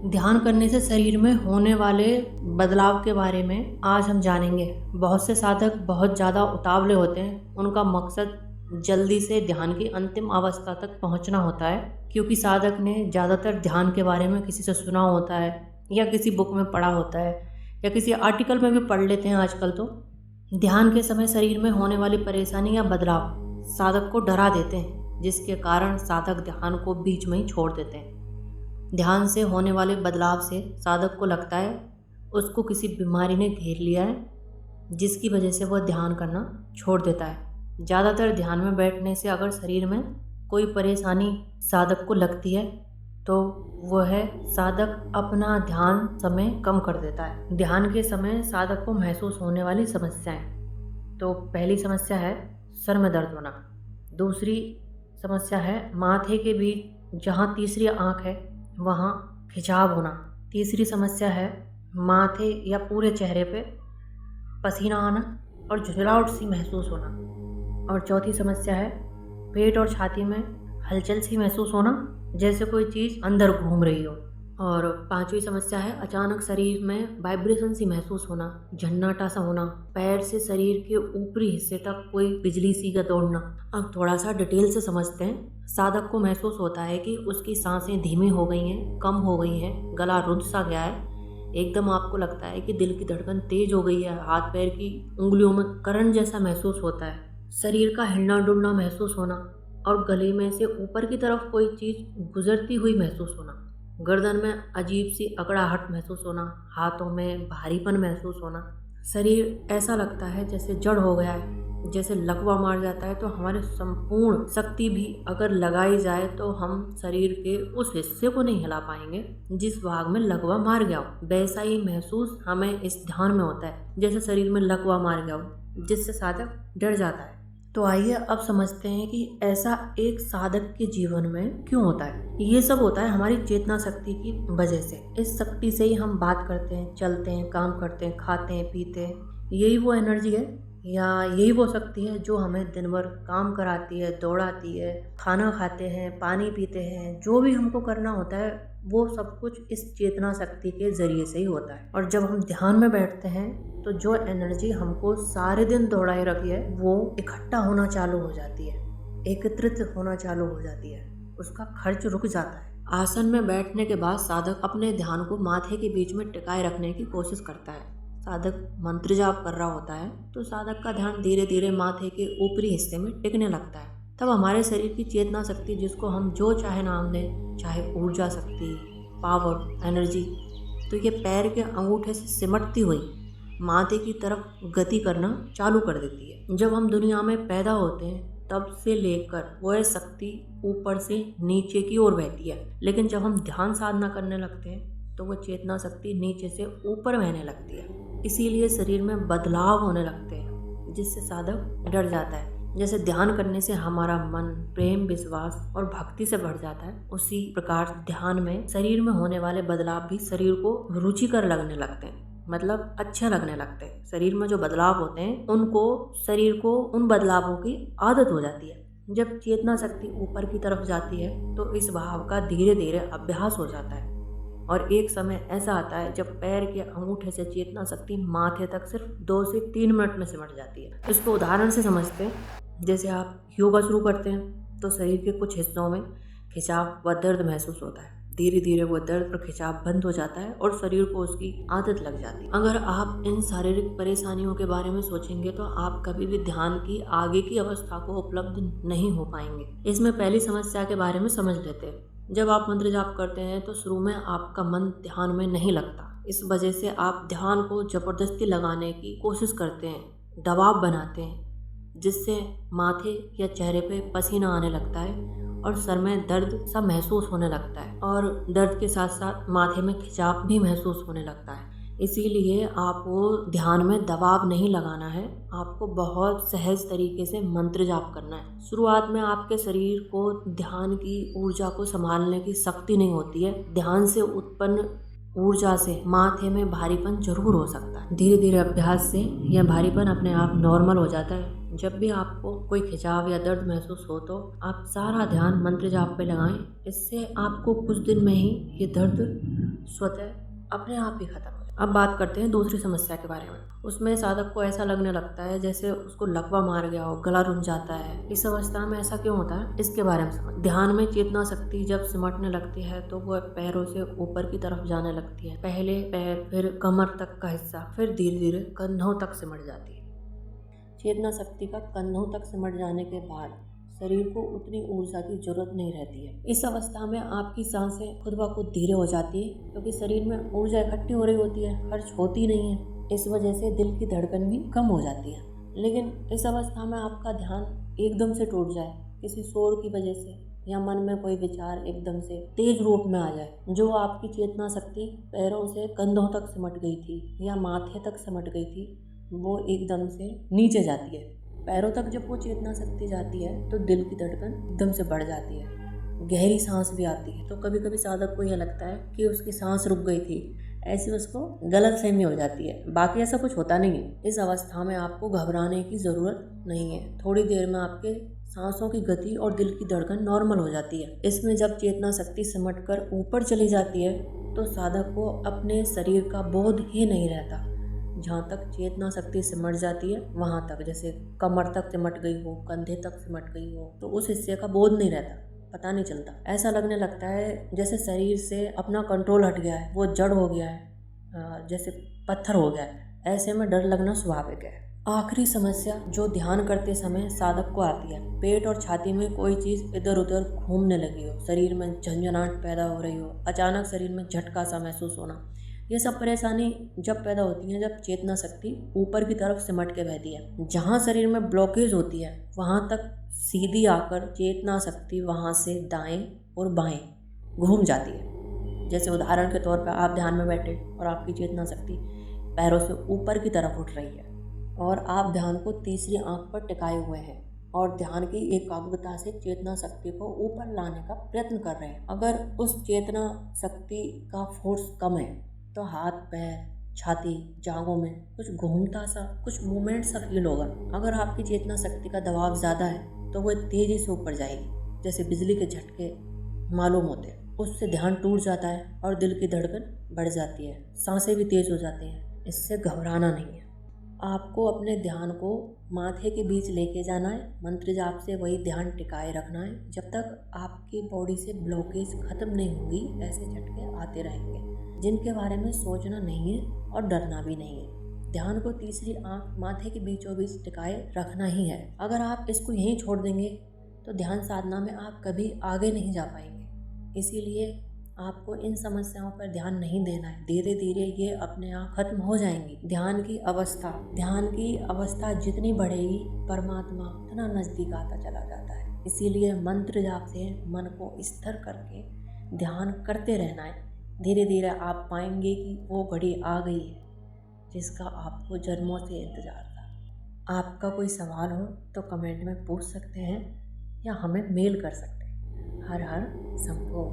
ध्यान करने से शरीर में होने वाले बदलाव के बारे में आज हम जानेंगे। बहुत से साधक बहुत ज़्यादा उतावले होते हैं। उनका मकसद जल्दी से ध्यान की अंतिम अवस्था तक पहुंचना होता है, क्योंकि साधक ने ज़्यादातर ध्यान के बारे में किसी से सुना होता है या किसी बुक में पढ़ा होता है या किसी आर्टिकल में भी पढ़ लेते हैं आजकल। तो ध्यान के समय शरीर में होने वाली परेशानी या बदलाव साधक को डरा देते हैं, जिसके कारण साधक ध्यान को बीच में ही छोड़ देते हैं। ध्यान से होने वाले बदलाव से साधक को लगता है उसको किसी बीमारी ने घेर लिया है, जिसकी वजह से वह ध्यान करना छोड़ देता है। ज़्यादातर ध्यान में बैठने से अगर शरीर में कोई परेशानी साधक को लगती है तो वह साधक अपना ध्यान समय कम कर देता है। ध्यान के समय साधक को महसूस होने वाली समस्याएं, तो पहली समस्या है सर में दर्द होना। दूसरी समस्या है माथे के बीच जहाँ तीसरी आँख है वहाँ खिंचाव होना। तीसरी समस्या है माथे या पूरे चेहरे पे पसीना आना और झुंझलाहट सी महसूस होना। और चौथी समस्या है पेट और छाती में हलचल सी महसूस होना, जैसे कोई चीज़ अंदर घूम रही हो। और पांचवी समस्या है अचानक शरीर में वाइब्रेशन सी महसूस होना, झन्नाटा सा होना, पैर से शरीर के ऊपरी हिस्से तक कोई बिजली सी का दौड़ना। अब थोड़ा सा डिटेल से समझते हैं। साधक को महसूस होता है कि उसकी सांसें धीमी हो गई हैं, कम हो गई हैं, गला रुंध सा गया है। एकदम आपको लगता है कि दिल की धड़कन तेज हो गई है, हाथ पैर की उंगलियों में करंट जैसा महसूस होता है, शरीर का हिलना डुलना महसूस होना और गले में से ऊपर की तरफ कोई चीज़ गुजरती हुई महसूस होना। गर्दन में अजीब सी अकड़ाहट महसूस होना, हाथों में भारीपन महसूस होना। शरीर ऐसा लगता है जैसे जड़ हो गया है, जैसे लकवा मार जाता है तो हमारे संपूर्ण शक्ति भी अगर लगाई जाए तो हम शरीर के उस हिस्से को नहीं हिला पाएंगे जिस भाग में लकवा मार गया हो। वैसा ही महसूस हमें इस ध्यान में होता है, जैसे शरीर में लकवा मार गया हो, जिससे साधक डर जाता है। तो आइए अब समझते हैं कि ऐसा एक साधक के जीवन में क्यों होता है। ये सब होता है हमारी चेतना शक्ति की वजह से। इस शक्ति से ही हम बात करते हैं, चलते हैं, काम करते हैं, खाते हैं, पीते हैं। यही वो एनर्जी है या यही वो शक्ति है जो हमें दिन भर काम कराती है, दौड़ाती है, खाना खाते हैं, पानी पीते हैं, जो भी हमको करना होता है वो सब कुछ इस चेतना शक्ति के जरिए से ही होता है। और जब हम ध्यान में बैठते हैं तो जो एनर्जी हमको सारे दिन दौड़ाए रखी है वो इकट्ठा होना चालू हो जाती है, एकत्रित होना चालू हो जाती है, उसका खर्च रुक जाता है। आसन में बैठने के बाद साधक अपने ध्यान को माथे के बीच में टिकाए रखने की कोशिश करता है। साधक मंत्र जाप कर रहा होता है तो साधक का ध्यान धीरे धीरे माथे के ऊपरी हिस्से में टिकने लगता है। तब हमारे शरीर की चेतना शक्ति, जिसको हम जो चाहे नाम दें, चाहे ऊर्जा शक्ति, पावर, एनर्जी, तो ये पैर के अंगूठे से सिमटती हुई माथे की तरफ गति करना चालू कर देती है। जब हम दुनिया में पैदा होते हैं तब से लेकर वह शक्ति ऊपर से नीचे की ओर बहती है, लेकिन जब हम ध्यान साधना करने लगते हैं तो वह चेतना शक्ति नीचे से ऊपर बहने लगती है। इसीलिए शरीर में बदलाव होने लगते हैं, जिससे साधक डर जाता है। जैसे ध्यान करने से हमारा मन प्रेम, विश्वास और भक्ति से भर जाता है, उसी प्रकार ध्यान में शरीर में होने वाले बदलाव भी शरीर को रुचिकर लगने लगते हैं, मतलब अच्छे लगने लगते हैं। शरीर में जो बदलाव होते हैं उनको शरीर को उन बदलावों की आदत हो जाती है। जब चेतना शक्ति ऊपर की तरफ जाती है तो इस भाव का धीरे धीरे अभ्यास हो जाता है और एक समय ऐसा आता है जब पैर के अंगूठे से चेतना शक्ति माथे तक सिर्फ 2 से 3 मिनट में सिमट जाती है। इसको उदाहरण से समझते हैं। जैसे आप योगा शुरू करते हैं तो शरीर के कुछ हिस्सों में खिंचाव व दर्द महसूस होता है। धीरे धीरे वो दर्द और खिंचाव बंद हो जाता है और शरीर को उसकी आदत लग जाती है। अगर आप इन शारीरिक परेशानियों के बारे में सोचेंगे तो आप कभी भी ध्यान की आगे की अवस्था को उपलब्ध नहीं हो पाएंगे। इसमें पहली समस्या के बारे में समझ लेते हैं। जब आप मंत्र जाप करते हैं तो शुरू में आपका मन ध्यान में नहीं लगता। इस वजह से आप ध्यान को जबरदस्ती लगाने की कोशिश करते हैं, दबाव बनाते हैं, जिससे माथे या चेहरे पे पसीना आने लगता है और सर में दर्द सा महसूस होने लगता है और दर्द के साथ साथ माथे में खिंचाव भी महसूस होने लगता है। इसीलिए आपको ध्यान में दबाव नहीं लगाना है, आपको बहुत सहज तरीके से मंत्र जाप करना है। शुरुआत में आपके शरीर को ध्यान की ऊर्जा को संभालने की शक्ति नहीं होती है। ध्यान से उत्पन्न ऊर्जा से माथे में भारीपन जरूर हो सकता है। धीरे धीरे अभ्यास से यह भारीपन अपने आप नॉर्मल हो जाता है जब भी आपको कोई खिंचाव या दर्द महसूस हो तो आप सारा ध्यान मंत्र जाप पे लगाएं। इससे आपको कुछ दिन में ही ये दर्द स्वतः अपने आप ही खत्म हो जाए। अब बात करते हैं दूसरी समस्या के बारे में। उसमें साधक को ऐसा लगने लगता है जैसे उसको लकवा मार गया हो, गला रुंध जाता है। इस अवस्था में ऐसा क्यों होता है, इसके बारे में समझ। ध्यान में चेतना शक्ति जब सिमटने लगती है तो वह पैरों से ऊपर की तरफ जाने लगती है। पहले पैर, फिर कमर तक का हिस्सा, फिर धीरे धीरे कंधों तक सिमट जाती है। चेतना शक्ति का कंधों तक सिमट जाने के बाद शरीर को उतनी ऊर्जा की जरूरत नहीं रहती है। इस अवस्था में आपकी सांसें खुद ब खुद धीरे हो जाती है क्योंकि शरीर में ऊर्जा इकट्ठी हो रही होती है, खर्च होती नहीं है। इस वजह से दिल की धड़कन भी कम हो जाती है। लेकिन इस अवस्था में आपका ध्यान एकदम से टूट जाए, किसी शोर की वजह से, या मन में कोई विचार एकदम से तेज रूप में आ जाए, जो आपकी चेतना शक्ति पैरों से कंधों तक सिमट गई थी या माथे तक सिमट गई थी, वो एकदम से नीचे जाती है। पैरों तक जब वो चेतना शक्ति जाती है तो दिल की धड़कन एकदम से बढ़ जाती है, गहरी सांस भी आती है। तो कभी कभी साधक को यह लगता है कि उसकी सांस रुक गई थी, ऐसी उसको गलतफहमी हो जाती है। बाकी ऐसा कुछ होता नहीं है। इस अवस्था में आपको घबराने की ज़रूरत नहीं है। थोड़ी देर में आपके सांसों की गति और दिल की धड़कन नॉर्मल हो जाती है। इसमें जब चेतना शक्ति सिमट कर ऊपर चली जाती है तो साधक को अपने शरीर का बोध ही नहीं रहता। जहाँ तक चेतना शक्ति सिमट जाती है वहाँ तक, जैसे कमर तक सिमट गई हो, कंधे तक सिमट गई हो, तो उस हिस्से का बोध नहीं रहता, पता नहीं चलता। ऐसा लगने लगता है जैसे शरीर से अपना कंट्रोल हट गया है, वो जड़ हो गया है, जैसे पत्थर हो गया है। ऐसे में डर लगना स्वाभाविक है। आखिरी समस्या जो ध्यान करते समय साधक को आती है, पेट और छाती में कोई चीज़ इधर उधर घूमने लगी हो, शरीर में झंझनाहट पैदा हो रही हो, अचानक शरीर में झटका सा महसूस होना। ये सब परेशानी जब पैदा होती है जब चेतना शक्ति ऊपर की तरफ सिमट के बहती है। जहाँ शरीर में ब्लॉकेज होती है वहाँ तक सीधी आकर चेतना शक्ति वहाँ से दाएं और बाएं घूम जाती है। जैसे उदाहरण के तौर पर आप ध्यान में बैठे और आपकी चेतना शक्ति पैरों से ऊपर की तरफ उठ रही है और आप ध्यान को तीसरी आंख पर टिकाए हुए हैं और ध्यान की एकाग्रता से चेतना शक्ति को ऊपर लाने का प्रयत्न कर रहे हैं। अगर उस चेतना शक्ति का फोर्स कम है तो हाथ, पैर, छाती, जांघों में कुछ घूमता सा, कुछ मूवमेंट सा फील होगा। अगर आपकी चेतना शक्ति का दबाव ज़्यादा है तो वह तेज़ी से ऊपर जाएगी, जैसे बिजली के झटके मालूम होते हैं। उससे ध्यान टूट जाता है और दिल की धड़कन बढ़ जाती है, सांसें भी तेज़ हो जाती हैं। इससे घबराना नहीं है। आपको अपने ध्यान को माथे के बीच लेके जाना है, मंत्र जाप से वही ध्यान टिकाए रखना है जब तक आपकी बॉडी से ब्लॉकेज खत्म नहीं होगी। ऐसे झटके आते रहेंगे जिनके बारे में सोचना नहीं है और डरना भी नहीं है। ध्यान को तीसरी आंख माथे के बीचों बीच टिकाए रखना ही है। अगर आप इसको यहीं छोड़ देंगे तो ध्यान साधना में आप कभी आगे नहीं जा पाएंगे। इसीलिए आपको इन समस्याओं पर ध्यान नहीं देना है। धीरे धीरे ये अपने आप खत्म हो जाएंगी। ध्यान की अवस्था जितनी बढ़ेगी परमात्मा उतना नज़दीक आता चला जाता है। इसीलिए मंत्र जाप से मन को स्थिर करके ध्यान करते रहना है। धीरे धीरे आप पाएंगे कि वो घड़ी आ गई है जिसका आपको जन्मों से इंतज़ार था। आपका कोई सवाल हो तो कमेंट में पूछ सकते हैं या हमें मेल कर सकते हैं। हर हर शंभो।